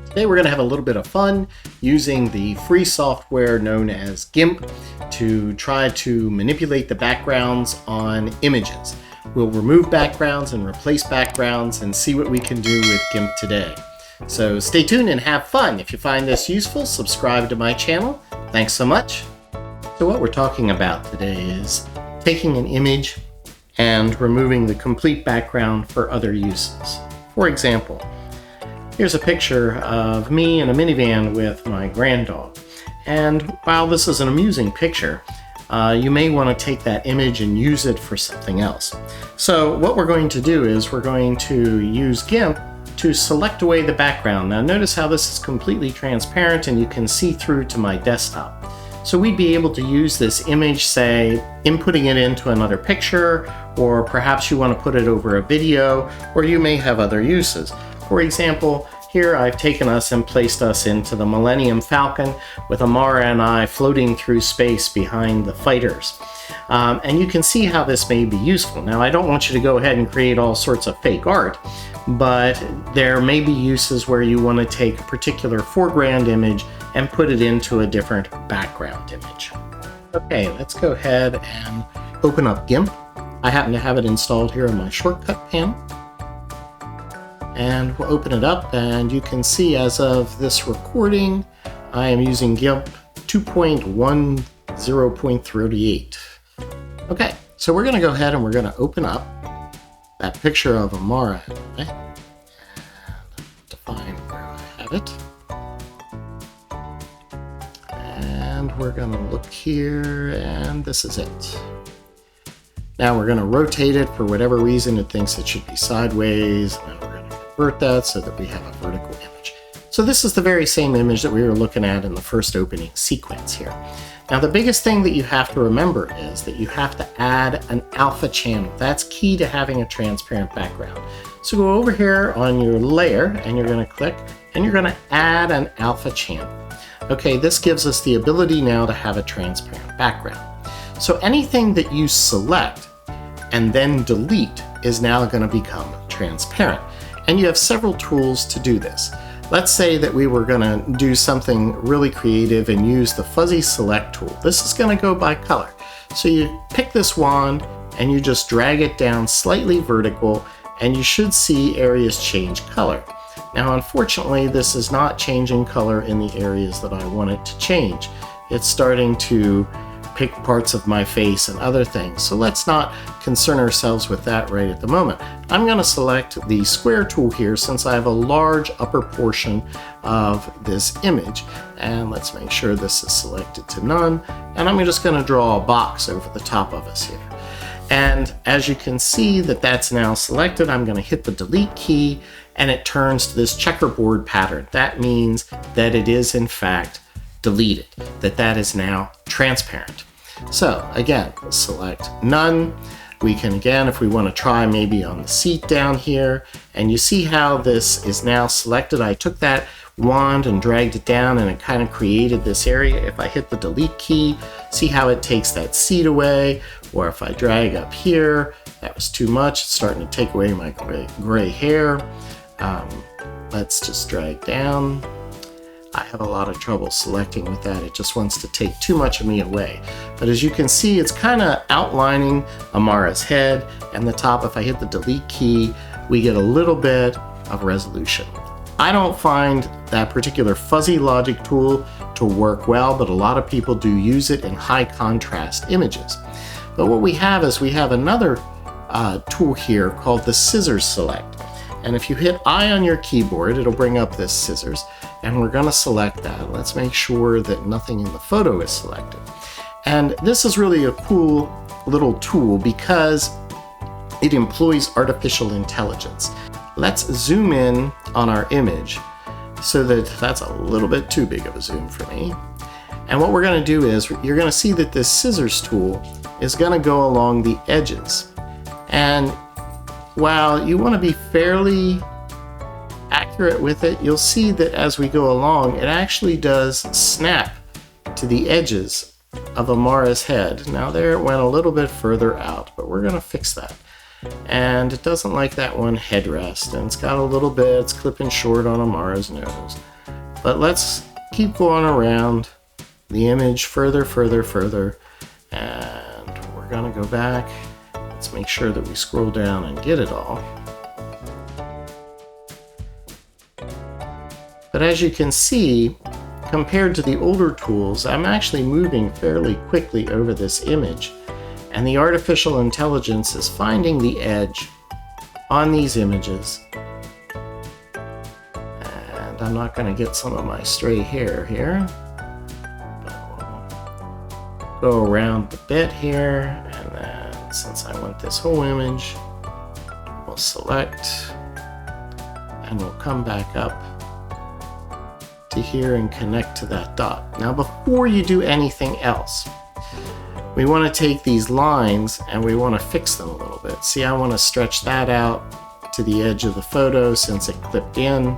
Today we're going to have a little bit of fun using the free software known as GIMP to try to manipulate the backgrounds on images. We'll remove backgrounds and replace backgrounds and see what we can do with GIMP today. So stay tuned and have fun. If you find this useful, subscribe to my channel. Thanks so much. So what we're talking about today is taking an image and removing the complete background for other uses. For example, here's a picture of me in a minivan with my granddog. And while this is an amusing picture, you may want to take that image and use it for something else. So what we're going to do is we're going to use GIMP to select away the background. Now notice how this is completely transparent and you can see through to my desktop. So we'd be able to use this image, say, inputting it into another picture, or perhaps you want to put it over a video, or you may have other uses. For example, here I've taken us and placed us into the Millennium Falcon with Amara and I floating through space behind the fighters. And you can see how this may be useful. Now, I don't want you to go ahead and create all sorts of fake art, but there may be uses where you want to take a particular foreground image and put it into a different background image. Okay, let's go ahead and open up GIMP. I happen to have it installed here in my shortcut panel. And we'll open it up, and you can see as of this recording, I am using GIMP 2.10.38. Okay, so we're going to go ahead and we're going to open up that picture of Amara and define where I have it. And we're going to look here, and this is it. Now we're going to rotate it for whatever reason it thinks it should be sideways. Now we're going to convert that so that we have a vertical image. So this is the very same image that we were looking at in the first opening sequence here. Now the biggest thing that you have to remember is that you have to add an alpha channel. That's key to having a transparent background. So go over here on your layer and you're going to click and you're going to add an alpha channel. Okay, this gives us the ability now to have a transparent background. So anything that you select and then delete is now going to become transparent. And you have several tools to do this. Let's say that we were going to do something really creative and use the fuzzy select tool. This is going to go by color. So you pick this wand and you just drag it down slightly vertical and you should see areas change color. Now unfortunately this is not changing color in the areas that I want it to change. It's starting to pick parts of my face and other things. So let's not concern ourselves with that right at the moment. I'm going to select the square tool here since I have a large upper portion of this image. And let's make sure this is selected to none. And I'm just going to draw a box over the top of us here. And as you can see that that's now selected, I'm going to hit the delete key and it turns to this checkerboard pattern. That means that it is in fact deleted, that is now transparent. So again, select none. We can again, if we want to try maybe on the seat down here, and you see how this is now selected. I took that wand and dragged it down and it kind of created this area. If I hit the delete key, see how it takes that seat away, or if I drag up here, that was too much. It's starting to take away my gray hair. Let's just drag down. I have a lot of trouble selecting with that. It just wants to take too much of me away. But as you can see, it's kind of outlining Amara's head and the top. If I hit the delete key, we get a little bit of resolution. I don't find that particular fuzzy logic tool to work well, but a lot of people do use it in high contrast images. But what we have is we have another tool here called the scissors select. And if you hit I on your keyboard, it'll bring up this scissors. And we're going to select that. Let's make sure that nothing in the photo is selected. And this is really a cool little tool because it employs artificial intelligence. Let's zoom in on our image so that that's a little bit too big of a zoom for me. And what we're going to do is you're going to see that this scissors tool is going to go along the edges. And while you want to be fairly accurate with it, you'll see that as we go along, it actually does snap to the edges of Amara's head. Now there it went a little bit further out, but we're going to fix that. And it doesn't like that one headrest, and it's got a little bit, it's clipping short on Amara's nose. But let's keep going around the image further, and we're gonna go back. Let's make sure that we scroll down and get it all. But as you can see, compared to the older tools, I'm actually moving fairly quickly over this image, and the artificial intelligence is finding the edge on these images. And I'm not going to get some of my stray hair here. Go around the bit here, and then since I want this whole image, we'll select, and we'll come back up to here and connect to that dot. Now before you do anything else, we want to take these lines and we want to fix them a little bit. See, I want to stretch that out to the edge of the photo since it clipped in.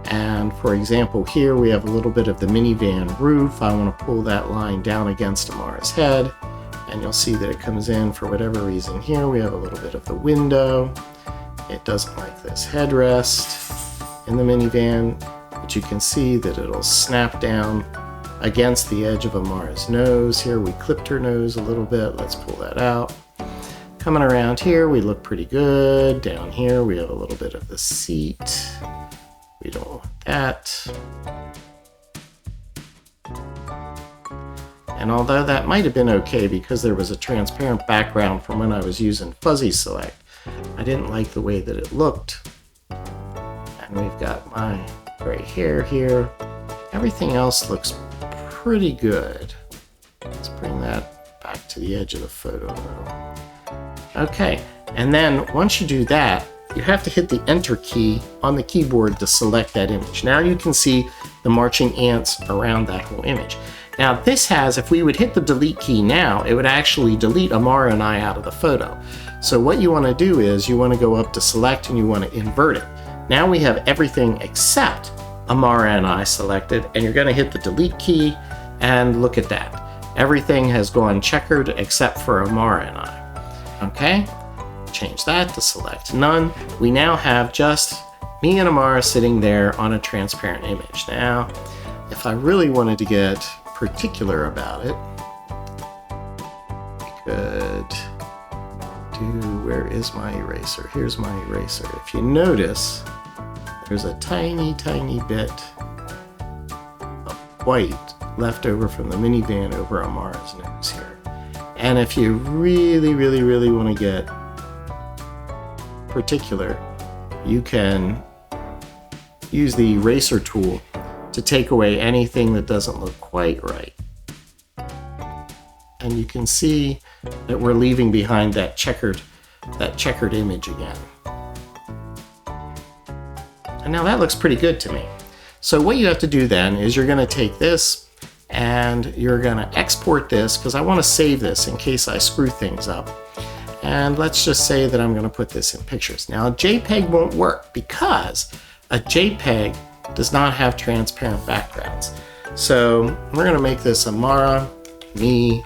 And for example, here we have a little bit of the minivan roof. I want to pull that line down against Amara's head, and you'll see that it comes in for whatever reason. Here we have a little bit of the window. It doesn't like this headrest in the minivan, but you can see that it'll snap down against the edge of Amara's nose. Here we clipped her nose a little bit. Let's pull that out. Coming around here, we look pretty good. Down here, we have a little bit of the seat. We don't want that. And although that might have been okay because there was a transparent background from when I was using fuzzy select, I didn't like the way that it looked. And we've got my gray hair here. Everything else looks pretty good. Let's bring that back to the edge of the photo a little. Okay, and then once you do that, you have to hit the Enter key on the keyboard to select that image. Now you can see the marching ants around that whole image. Now this has, if we would hit the delete key now, it would actually delete Amara and I out of the photo. So what you want to do is you want to go up to select and you want to invert it. Now we have everything except Amara and I selected, and you're going to hit the delete key and look at that. Everything has gone checkered except for Amara and I. Okay? Change that to select none. We now have just me and Amara sitting there on a transparent image. Now, if I really wanted to get particular about it, we could do, where is my eraser? Here's my eraser. If you notice, there's a tiny bit of white left over from the minivan over Amara's nose here. And if you really want to get particular, you can use the eraser tool to take away anything that doesn't look quite right. And you can see that we're leaving behind that checkered image again. And now that looks pretty good to me. So what you have to do then is you're going to take this and you're going to export this, because I want to save this in case I screw things up. And let's just say that I'm going to put this in pictures. Now a JPEG won't work because a JPEG does not have transparent backgrounds. So we're going to make this Amara, me,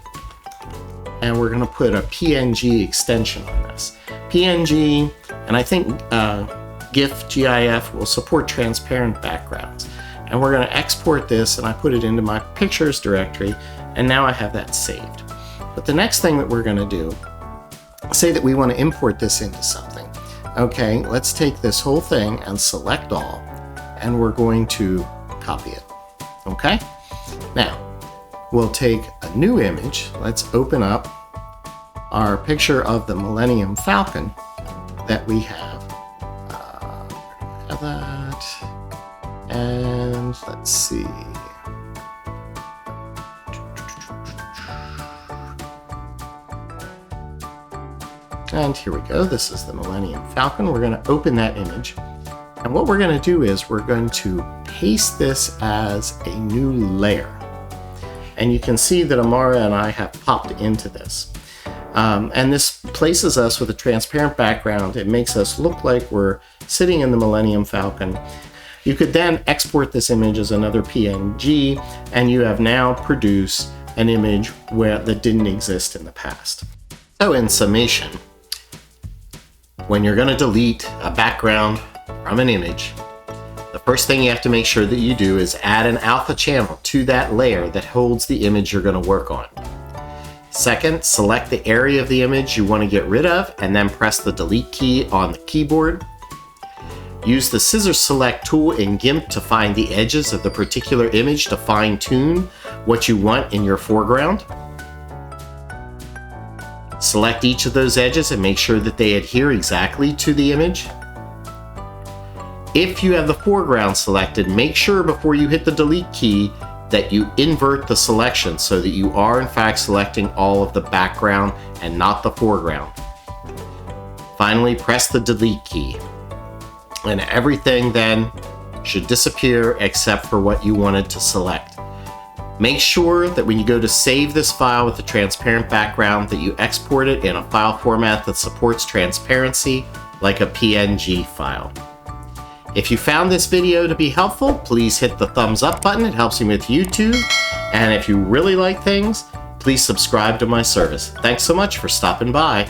and we're going to put a PNG extension on this. PNG, and I think GIF will support transparent backgrounds. And we're going to export this, and I put it into my pictures directory, and now I have that saved. But the next thing that we're going to do, say that we want to import this into something. Okay, let's take this whole thing and select all, and we're going to copy it. Okay, now we'll take a new image. Let's open up our picture of the Millennium Falcon that we have. Have that, and let's see. And here we go. This is the Millennium Falcon. We're going to open that image. And what we're going to do is we're going to paste this as a new layer. And you can see that Amara and I have popped into this. And this places us with a transparent background. It makes us look like we're sitting in the Millennium Falcon. You could then export this image as another PNG, and you have now produced an image that didn't exist in the past. So in summation, when you're going to delete a background from an image, The first thing you have to make sure that you do is add an alpha channel to that layer that holds the image you're going to work on. Second, select the area of the image you want to get rid of and then press the delete key on the keyboard. Use the scissors select tool in GIMP to find the edges of the particular image to fine-tune what you want in your foreground. Select each of those edges and make sure that they adhere exactly to the image. If you have the foreground selected, make sure before you hit the delete key that you invert the selection so that you are in fact selecting all of the background and not the foreground. Finally, press the delete key. And everything then should disappear except for what you wanted to select. Make sure that when you go to save this file with the transparent background that you export it in a file format that supports transparency, like a PNG file. If you found this video to be helpful, please hit the thumbs up button. It helps me with YouTube. And if you really like things, please subscribe to my service. Thanks so much for stopping by.